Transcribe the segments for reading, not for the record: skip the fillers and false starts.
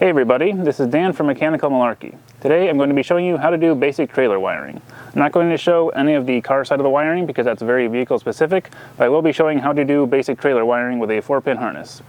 Hey everybody, this is Dan from Mechanical Malarkey. Today I'm going to be showing you how to do basic trailer wiring. I'm not going to show any of the car side of the wiring because that's very vehicle specific, but I will be showing how to do basic trailer wiring with a 4-pin harness.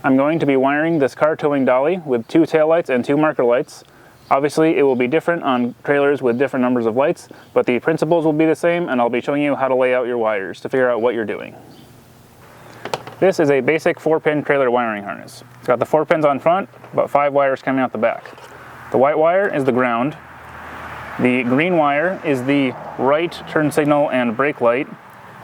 I'm going to be wiring this car towing dolly with 2 taillights and 2 marker lights. Obviously it will be different on trailers with different numbers of lights, but the principles will be the same, and I'll be showing you how to lay out your wires to figure out what you're doing. This is a basic 4-pin trailer wiring harness. It's got the 4 pins on front, about 5 wires coming out the back. The white wire is the ground. The green wire is the right turn signal and brake light.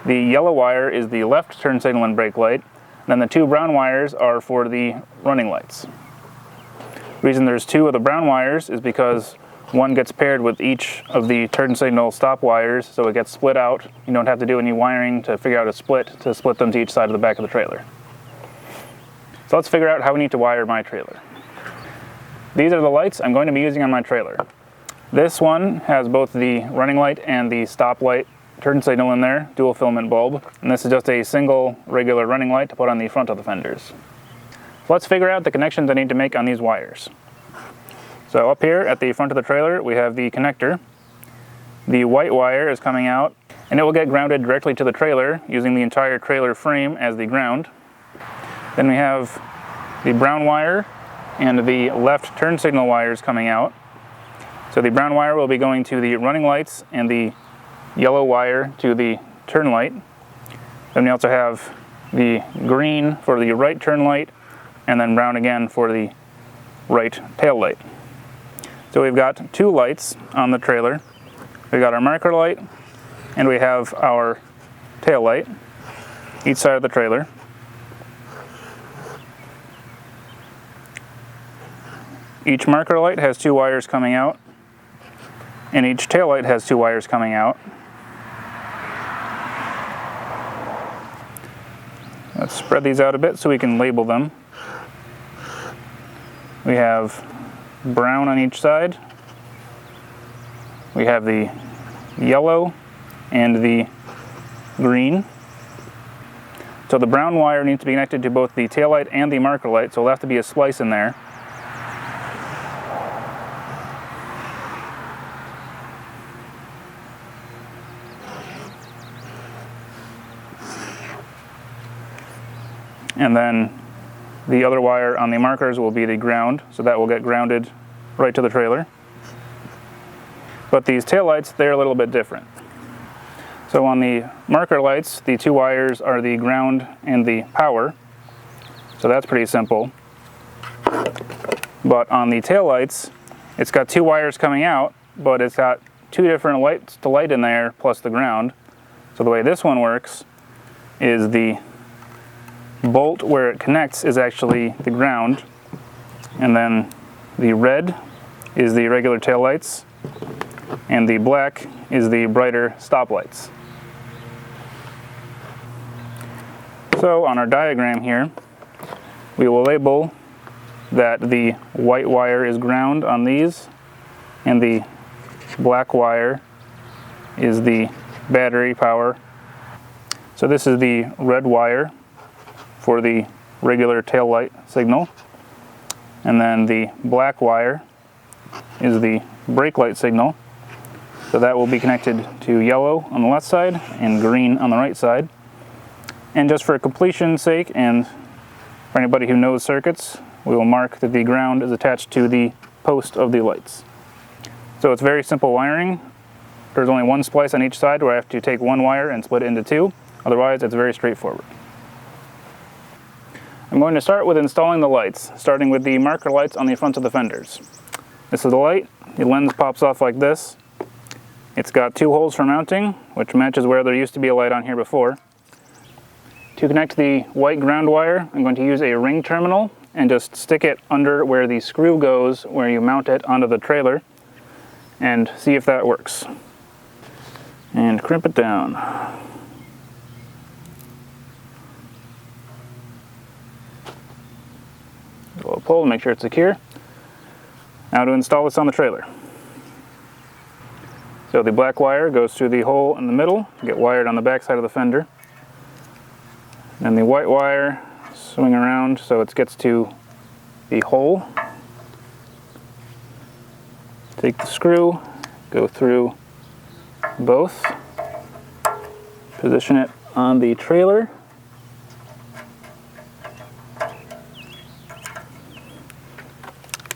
The yellow wire is the left turn signal and brake light. And then the 2 brown wires are for the running lights. The reason there's 2 of the brown wires is because one gets paired with each of the turn signal stop wires, so it gets split out. You don't have to do any wiring to figure out a split to split them to each side of the back of the trailer. So let's figure out how we need to wire my trailer. These are the lights I'm going to be using on my trailer. This one has both the running light and the stop light turn signal in there, dual filament bulb, and this is just a single regular running light to put on the front of the fenders. So let's figure out the connections I need to make on these wires. So up here at the front of the trailer we have the connector. The white wire is coming out and it will get grounded directly to the trailer using the entire trailer frame as the ground. Then we have the brown wire and the left turn signal wires coming out. So the brown wire will be going to the running lights and the yellow wire to the turn light. Then we also have the green for the right turn light and then brown again for the right tail light. So we've got 2 lights on the trailer. We've got our marker light and we have our tail light, each side of the trailer. Each marker light has 2 wires coming out, and each tail light has 2 wires coming out. Let's spread these out a bit so we can label them. We have brown on each side. We have the yellow and the green. So the brown wire needs to be connected to both the tail light and the marker light, so there'll have to be a splice in there. And then the other wire on the markers will be the ground, so that will get grounded right to the trailer. But these tail lights, they're a little bit different. So on the marker lights, the 2 wires are the ground and the power. So that's pretty simple. But on the tail lights, it's got 2 wires coming out, but it's got 2 different lights to light in there plus the ground. So the way this one works is the bolt where it connects is actually the ground, and then the red is the regular tail lights and the black is the brighter stop lights. So on our diagram here we will label that the white wire is ground on these and the black wire is the battery power. So this is the red wire for the regular tail light signal, and then the black wire is the brake light signal, so that will be connected to yellow on the left side and green on the right side. And just for completion's sake and for anybody who knows circuits, we will mark that the ground is attached to the post of the lights. So it's very simple wiring. There's only 1 splice on each side where I have to take 1 wire and split it into 2, otherwise it's very straightforward. I'm going to start with installing the lights, starting with the marker lights on the front of the fenders. This is the light. The lens pops off like this. It's got 2 holes for mounting, which matches where there used to be a light on here before. To connect the white ground wire, I'm going to use a ring terminal and just stick it under where the screw goes, where you mount it onto the trailer, and see if that works. And crimp it down. A little pull to make sure it's secure. Now to install this on the trailer. So the black wire goes through the hole in the middle to get wired on the back side of the fender. And the white wire swing around so it gets to the hole Take the screw, go through both, position it on the trailer,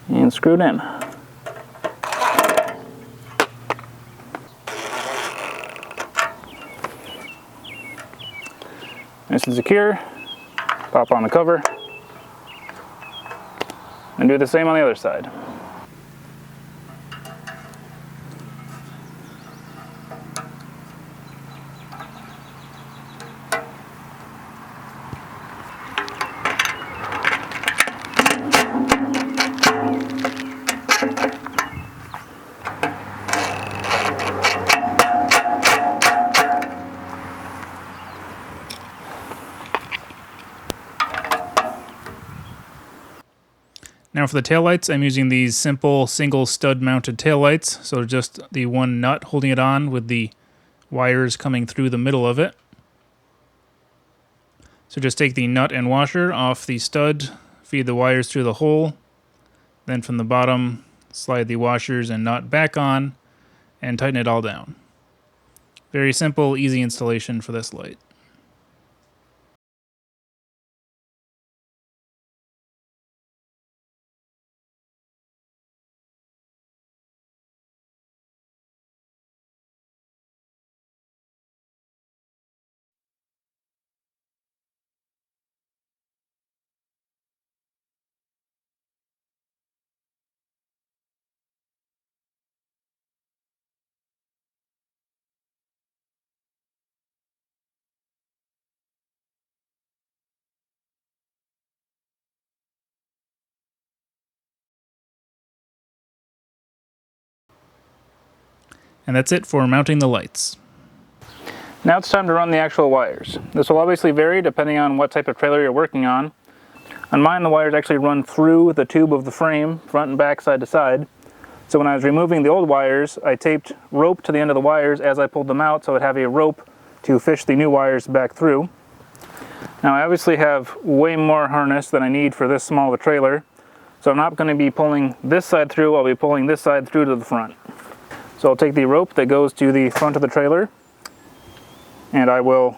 and screw it in. Nice and secure. Pop on the cover and do the same on the other side. Now for the taillights, I'm using these simple single stud mounted taillights. So just the one nut holding it on with the wires coming through the middle of it. So just take the nut and washer off the stud, feed the wires through the hole, then from the bottom slide the washers and nut back on and tighten it all down. Very simple, easy installation for this light. And that's it for mounting the lights. Now it's time to run the actual wires. This will obviously vary depending on what type of trailer you're working on. On mine, the wires actually run through the tube of the frame, front and back, side to side. So when I was removing the old wires, I taped rope to the end of the wires as I pulled them out, so I'd have a rope to fish the new wires back through. Now I obviously have way more harness than I need for this small of a trailer, so I'm not going to be pulling this side through, I'll be pulling this side through to the front. So I'll take the rope that goes to the front of the trailer and I will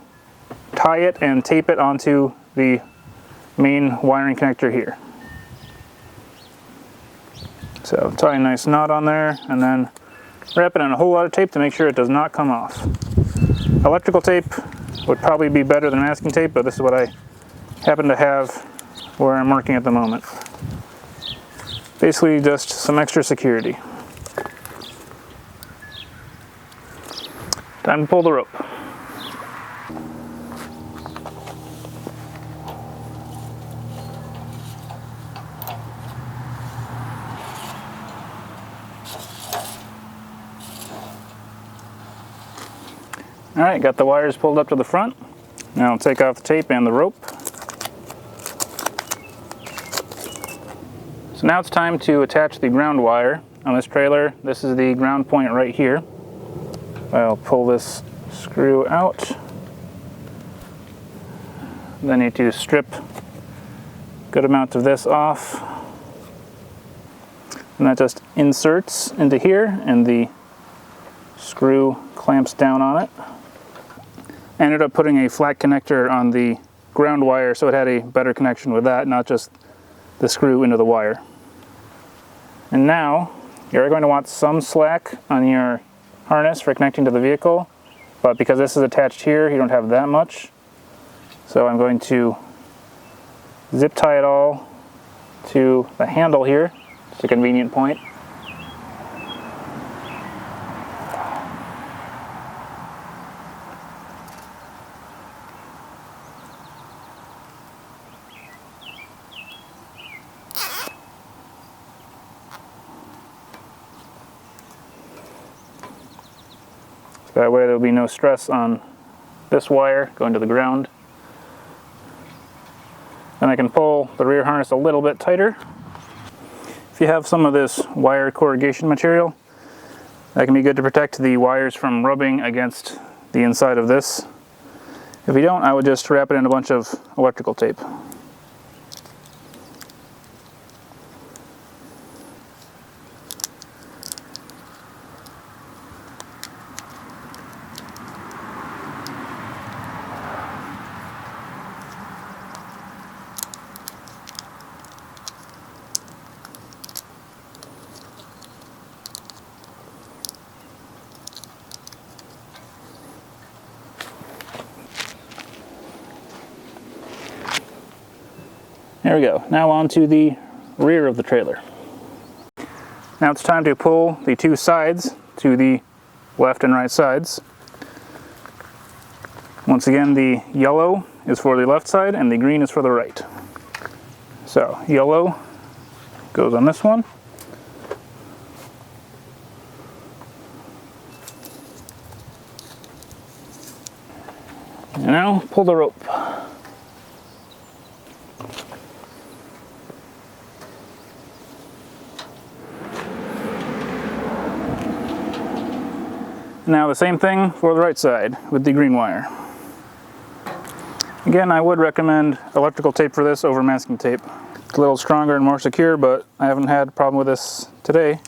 tie it and tape it onto the main wiring connector here. So tie a nice knot on there and then wrap it in a whole lot of tape to make sure it does not come off. Electrical tape would probably be better than masking tape, but this is what I happen to have where I'm working at the moment. Basically just some extra security. Time to pull the rope. Alright, got the wires pulled up to the front. Now I'll take off the tape and the rope. So now it's time to attach the ground wire on this trailer. This is the ground point right here. I'll pull this screw out. Then I need to strip a good amount of this off. And that just inserts into here and the screw clamps down on it. I ended up putting a flat connector on the ground wire so it had a better connection with that, not just the screw into the wire. And now you're going to want some slack on your harness for connecting to the vehicle, but because this is attached here, you don't have that much. So I'm going to zip tie it all to the handle here. It's a convenient point. That way there will be no stress on this wire going to the ground. Then I can pull the rear harness a little bit tighter. If you have some of this wire corrugation material, that can be good to protect the wires from rubbing against the inside of this. If you don't, I would just wrap it in a bunch of electrical tape. There we go. Now on to the rear of the trailer. Now it's time to pull the two sides to the left and right sides. Once again, the yellow is for the left side and the green is for the right. So yellow goes on this one. And now pull the rope. Now the same thing for the right side with the green wire. Again, I would recommend electrical tape for this over masking tape. It's a little stronger and more secure, but I haven't had a problem with this today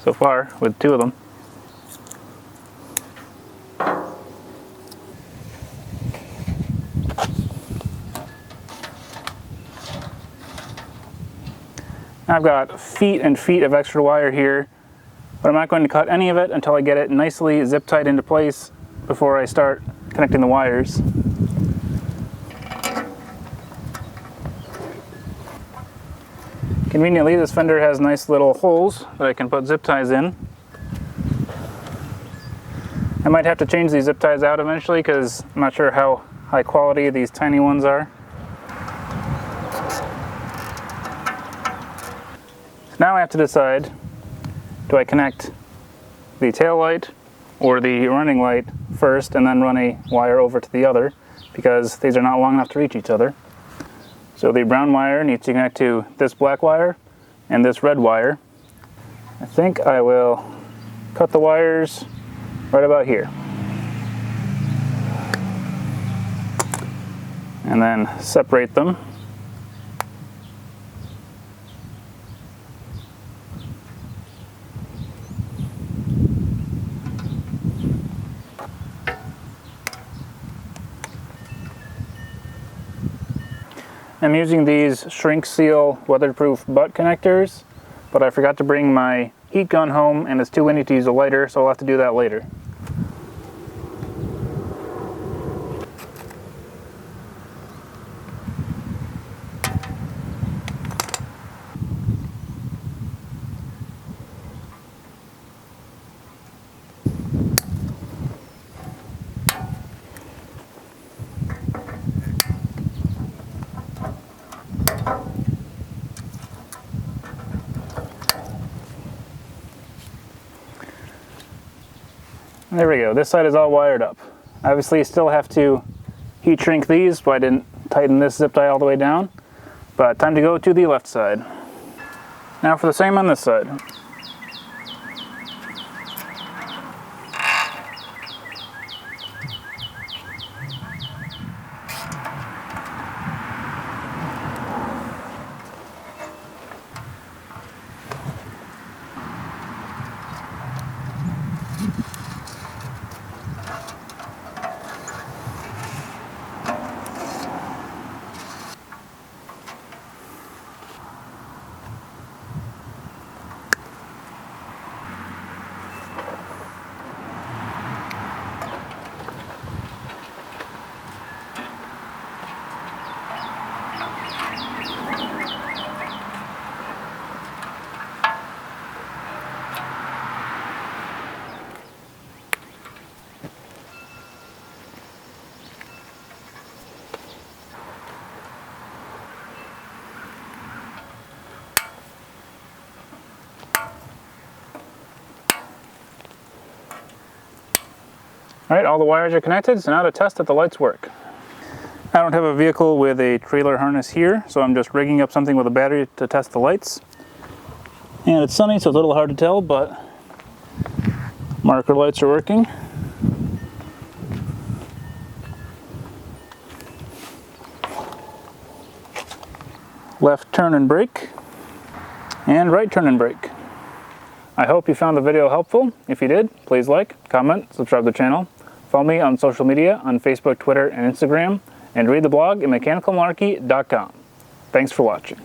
so far with two of them. I've got feet and feet of extra wire here, but I'm not going to cut any of it until I get it nicely zip tied into place before I start connecting the wires. Conveniently, this fender has nice little holes that I can put zip ties in. I might have to change these zip ties out eventually because I'm not sure how high quality these tiny ones are. Now I have to decide, do I connect the tail light or the running light first and then run a wire over to the other, because these are not long enough to reach each other. So the brown wire needs to connect to this black wire and this red wire. I think I will cut the wires right about here. And then separate them. I'm using these shrink seal weatherproof butt connectors, but I forgot to bring my heat gun home and it's too windy to use a lighter, so I'll have to do that later. There we go, this side is all wired up. Obviously you still have to heat shrink these, so I didn't tighten this zip tie all the way down. But time to go to the left side. Now for the same on this side. Alright, all the wires are connected, so now to test that the lights work. I don't have a vehicle with a trailer harness here, so I'm just rigging up something with a battery to test the lights. And it's sunny, so it's a little hard to tell, but marker lights are working. Left turn and brake, and right turn and brake. I hope you found the video helpful. If you did, please like, comment, subscribe to the channel. Follow me on social media on Facebook, Twitter, and Instagram, and read the blog at mechanicalmalarkey.com. Thanks for watching.